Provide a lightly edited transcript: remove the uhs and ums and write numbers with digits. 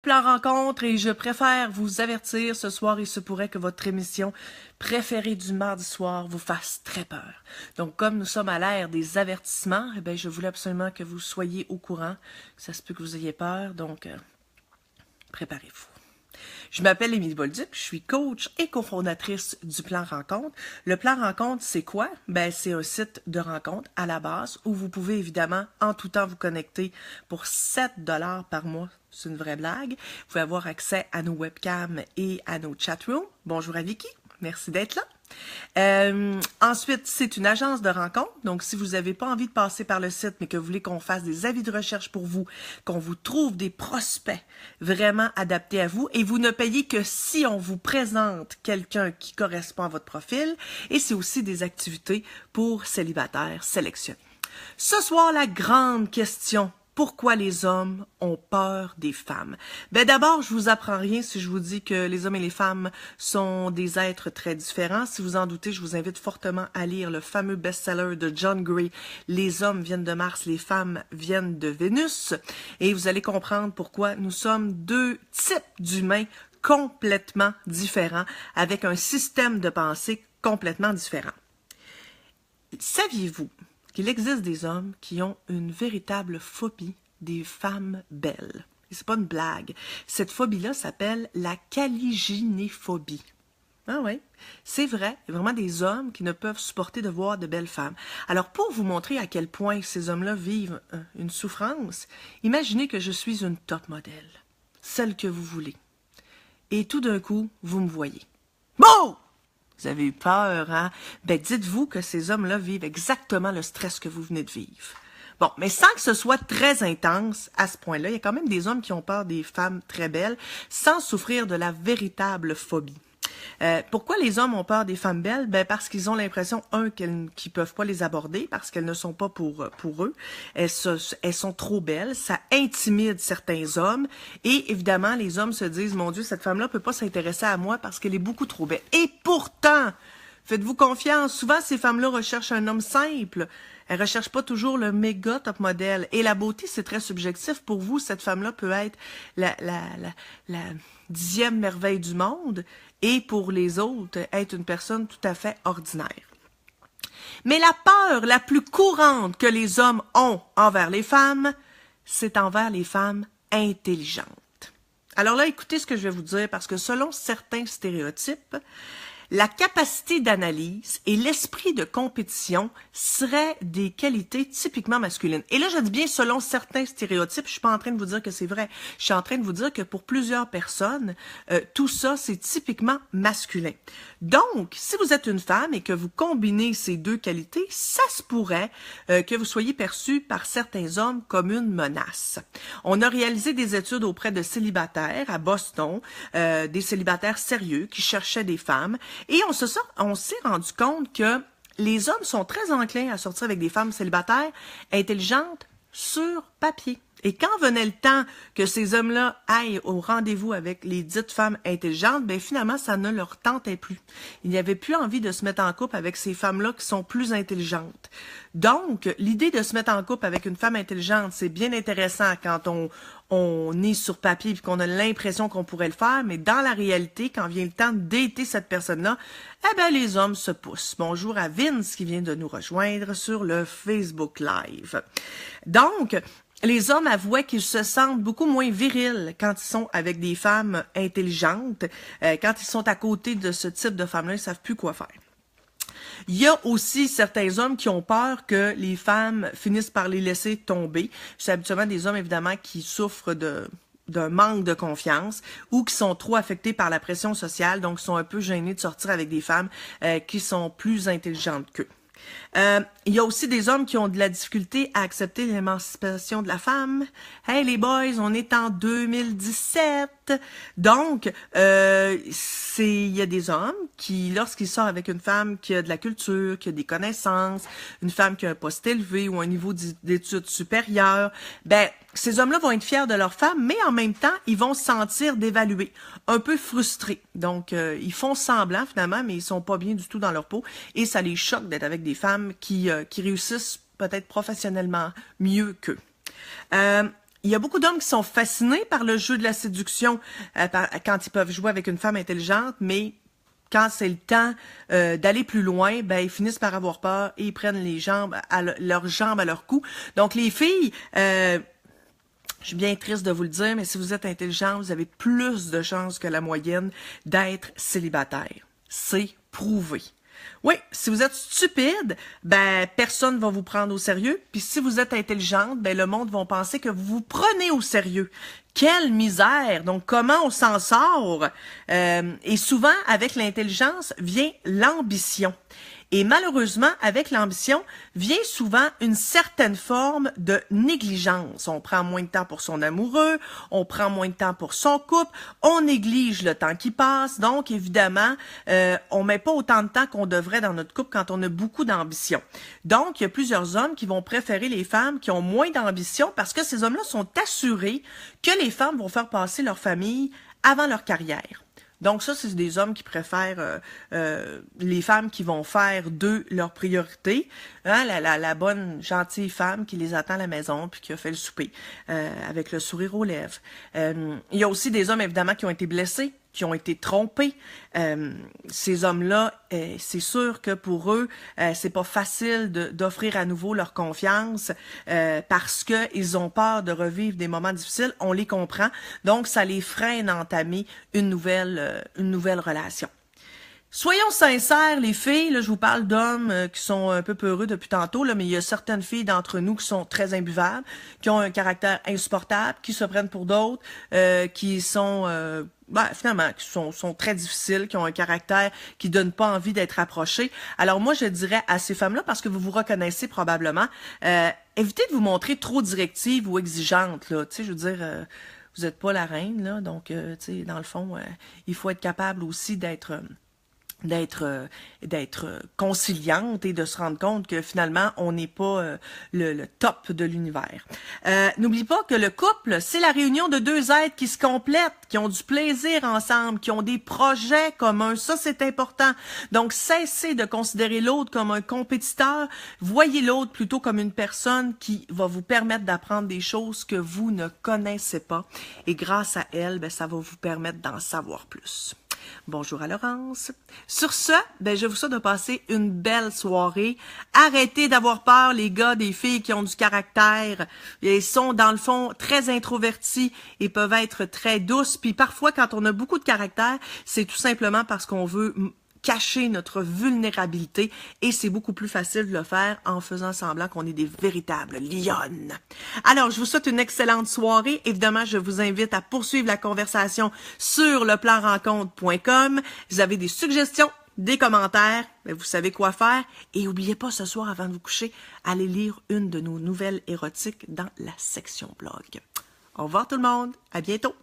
La rencontre et je préfère vous avertir ce soir, il se pourrait que votre émission préférée du mardi soir vous fasse très peur. Donc, comme nous sommes à l'ère des avertissements, je voulais absolument que vous soyez au courant. Ça se peut que vous ayez peur, donc préparez-vous. Je m'appelle Émilie Bolduc, je suis coach et cofondatrice du Plan Rencontre. Le Plan Rencontre, c'est quoi? C'est un site de rencontre à la base où vous pouvez évidemment en tout temps vous connecter pour 7 $ par mois. C'est une vraie blague. Vous pouvez avoir accès à nos webcams et à nos chatrooms. Bonjour à Vicky, merci d'être là. Ensuite, c'est une agence de rencontre. Donc, si vous n'avez pas envie de passer par le site, mais que vous voulez qu'on fasse des avis de recherche pour vous, qu'on vous trouve des prospects vraiment adaptés à vous, et vous ne payez que si on vous présente quelqu'un qui correspond à votre profil, et c'est aussi des activités pour célibataires sélectionnés. Ce soir, la grande question. Pourquoi les hommes ont peur des femmes? D'abord, je vous apprends rien si je vous dis que les hommes et les femmes sont des êtres très différents. Si vous en doutez, je vous invite fortement à lire le fameux best-seller de John Gray, Les hommes viennent de Mars, les femmes viennent de Vénus. Et vous allez comprendre pourquoi nous sommes deux types d'humains complètement différents, avec un système de pensée complètement différent. Saviez-vous qu'il existe des hommes qui ont une véritable phobie des femmes belles? Et c'est pas une blague. Cette phobie-là s'appelle la calygynéphobie. Ah oui, c'est vrai. Il y a vraiment des hommes qui ne peuvent supporter de voir de belles femmes. Alors, pour vous montrer à quel point ces hommes-là vivent une souffrance, imaginez que je suis une top modèle, celle que vous voulez. Et tout d'un coup, vous me voyez. Bon! Vous avez eu peur, hein? Dites-vous que ces hommes-là vivent exactement le stress que vous venez de vivre. Bon, mais sans que ce soit très intense à ce point-là, il y a quand même des hommes qui ont peur des femmes très belles sans souffrir de la véritable phobie. Pourquoi les hommes ont peur des femmes belles? Parce qu'ils ont l'impression, qu'ils peuvent pas les aborder parce qu'elles ne sont pas pour eux. Elles sont trop belles, ça intimide certains hommes et évidemment, les hommes se disent, mon Dieu, cette femme-là peut pas s'intéresser à moi parce qu'elle est beaucoup trop belle. Et pourtant, faites-vous confiance, souvent ces femmes-là recherchent un homme simple. Elles recherchent pas toujours le méga top modèle. Et la beauté, c'est très subjectif. Pour vous, cette femme-là peut être la 10e merveille du monde et pour les autres, être une personne tout à fait ordinaire. Mais la peur la plus courante que les hommes ont envers les femmes, c'est envers les femmes intelligentes. Alors là, écoutez ce que je vais vous dire, parce que selon certains stéréotypes, la capacité d'analyse et l'esprit de compétition seraient des qualités typiquement masculines. Et là, je dis bien selon certains stéréotypes, je suis pas en train de vous dire que c'est vrai. Je suis en train de vous dire que pour plusieurs personnes, tout ça, c'est typiquement masculin. Donc, si vous êtes une femme et que vous combinez ces deux qualités, ça se pourrait que vous soyez perçu par certains hommes comme une menace. On a réalisé des études auprès de célibataires à Boston, des célibataires sérieux qui cherchaient des femmes. Et on s'est rendu compte que les hommes sont très enclins à sortir avec des femmes célibataires intelligentes sur papier. Et quand venait le temps que ces hommes-là aillent au rendez-vous avec les dites femmes intelligentes, finalement, ça ne leur tentait plus. Ils n'avaient plus envie de se mettre en couple avec ces femmes-là qui sont plus intelligentes. Donc, l'idée de se mettre en couple avec une femme intelligente, c'est bien intéressant quand on est sur papier et qu'on a l'impression qu'on pourrait le faire, mais dans la réalité, quand vient le temps de dater cette personne-là, les hommes se poussent. Bonjour à Vince qui vient de nous rejoindre sur le Facebook Live. Donc, les hommes avouaient qu'ils se sentent beaucoup moins virils quand ils sont avec des femmes intelligentes. Quand ils sont à côté de ce type de femmes-là, ils savent plus quoi faire. Il y a aussi certains hommes qui ont peur que les femmes finissent par les laisser tomber. C'est habituellement des hommes, évidemment, qui souffrent d'un manque de confiance ou qui sont trop affectés par la pression sociale, donc sont un peu gênés de sortir avec des femmes qui sont plus intelligentes qu'eux. Il y a aussi des hommes qui ont de la difficulté à accepter l'émancipation de la femme. Hey les boys, on est en 2017. Donc, il y a des hommes qui, lorsqu'ils sortent avec une femme qui a de la culture, qui a des connaissances, une femme qui a un poste élevé ou un niveau d'études supérieur, ces hommes-là vont être fiers de leur femme, mais en même temps, ils vont se sentir dévalués, un peu frustrés. Donc, ils font semblant finalement, mais ils sont pas bien du tout dans leur peau et ça les choque d'être avec des femmes qui réussissent peut-être professionnellement mieux qu'eux. Il y a beaucoup d'hommes qui sont fascinés par le jeu de la séduction quand ils peuvent jouer avec une femme intelligente, mais quand c'est le temps d'aller plus loin, ben ils finissent par avoir peur et ils prennent leurs jambes à leur cou. Donc les filles, je suis bien triste de vous le dire, mais si vous êtes intelligente, vous avez plus de chances que la moyenne d'être célibataire. C'est prouvé. Oui, si vous êtes stupide, ben personne va vous prendre au sérieux. Puis si vous êtes intelligente, ben le monde va penser que vous vous prenez au sérieux. Quelle misère! Donc comment on s'en sort? Et souvent, avec l'intelligence vient l'ambition. Et malheureusement, avec l'ambition, vient souvent une certaine forme de négligence. On prend moins de temps pour son amoureux, on prend moins de temps pour son couple, on néglige le temps qui passe. Donc, évidemment, on met pas autant de temps qu'on devrait dans notre couple quand on a beaucoup d'ambition. Donc, il y a plusieurs hommes qui vont préférer les femmes qui ont moins d'ambition parce que ces hommes-là sont assurés que les femmes vont faire passer leur famille avant leur carrière. Donc ça, c'est des hommes qui préfèrent les femmes qui vont faire d'eux leur priorité. Hein, la bonne, gentille femme qui les attend à la maison puis qui a fait le souper avec le sourire aux lèvres. Il y a aussi des hommes, évidemment, qui ont été blessés, qui ont été trompés. Ces hommes-là, c'est sûr que pour eux, c'est pas facile d'offrir à nouveau leur confiance parce que ils ont peur de revivre des moments difficiles. On les comprend. Donc, ça les freine à entamer une nouvelle relation. Soyons sincères, les filles, là, je vous parle d'hommes qui sont un peu peureux depuis tantôt, là, mais il y a certaines filles d'entre nous qui sont très imbuvables, qui ont un caractère insupportable, qui se prennent pour d'autres, qui sont finalement, qui sont très difficiles, qui ont un caractère qui donne pas envie d'être approchés. Alors moi, je dirais à ces femmes-là, parce que vous vous reconnaissez probablement, évitez de vous montrer trop directive ou exigeante, là. Tu sais, je veux dire, vous êtes pas la reine, là, donc, tu sais, dans le fond, il faut être capable aussi d'être conciliante et de se rendre compte que finalement, on n'est pas le top de l'univers. N'oublie pas que le couple, c'est la réunion de deux êtres qui se complètent, qui ont du plaisir ensemble, qui ont des projets communs. Ça, c'est important. Donc, cessez de considérer l'autre comme un compétiteur. Voyez l'autre plutôt comme une personne qui va vous permettre d'apprendre des choses que vous ne connaissez pas. Et grâce à elle, ben, ça va vous permettre d'en savoir plus. Bonjour à Laurence. Sur ce, ben je vous souhaite de passer une belle soirée. Arrêtez d'avoir peur, les gars, des filles qui ont du caractère. Ils sont, dans le fond, très introvertis et peuvent être très douces. Puis parfois, quand on a beaucoup de caractère, c'est tout simplement parce qu'on veut cacher notre vulnérabilité et c'est beaucoup plus facile de le faire en faisant semblant qu'on est des véritables lionnes. Alors, je vous souhaite une excellente soirée. Évidemment, je vous invite à poursuivre la conversation sur leplanrencontre.com. Vous avez des suggestions, des commentaires, mais vous savez quoi faire. Et n'oubliez pas ce soir, avant de vous coucher, allez lire une de nos nouvelles érotiques dans la section blog. Au revoir tout le monde, à bientôt!